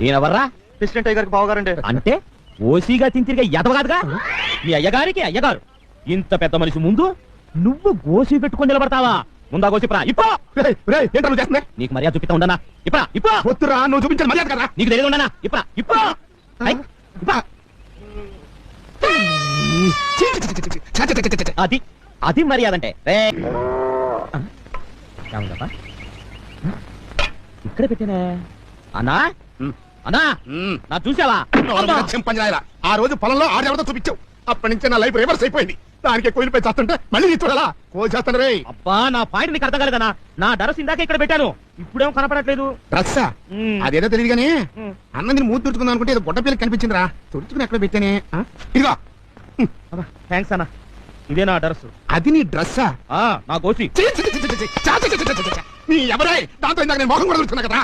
ఈయనెవర్రా? President అయ్య గారికి బావగారండి. అంటే ఓసీగా తింతిరిగా ఎదవగాదుగా మీ అయ్యగారికి అయ్యగారు. ఇంత పెద్ద మనిషి ముందు నువ్వు గోసి పెట్టుకొని నిలబడతావా? ముందా గోసి ఇప్పరా ఇప్పో. ఏంటో చేస్తుంది? నీకు మర్యాద చూపిస్తా ఉండనా? ఇప్పరా ఇప్పో. వద్దురా, నువ్వు చూపించిన మర్యాద కదా. నీకు తెలియదు ఉండనా? ఇప్పరా ఇప్పో. అది అది మర్యాద అంటే. ఇక్కడ పెట్టినే అన్నా. అన్నా నా చూసావా? ఆ రోజు పొలంలో ఆడెవరితో చూపించావు. అప్పటి నుంచి నా లైఫ్ రివర్స్ అయిపోయింది. దానికి కోయిలపై చేస్తుంటే మళ్ళీ నీ చూడాలా? కోసేస్తాను రే. అబ్బా, నా పాయింట్ నీకు అర్థం కాలేదన్నా. నా డ్రెస్ ఇందాక ఇక్కడ పెట్టాను, ఇప్పుడేమో కనపడట్లేదు. డ్రెస్సా? అదేదో తెలియదు కానీ అన్నది మూతి తుడుచుకుందాం అనుకుంటే ఏదో గొడ్డ పిల్లకి కనిపించిందిరా. తుడుచుకుని ఎక్కడ పెట్టానే? ఇదిగో. థ్యాంక్స్ అన్న. ఇదే నా డ్రెస్. అది నీ డ్రెస్సా? నా గోసి. నీ ఎవరే దాంతో ఇందాక నేను మొహం కూడా తుడుచుకున్నా కదా.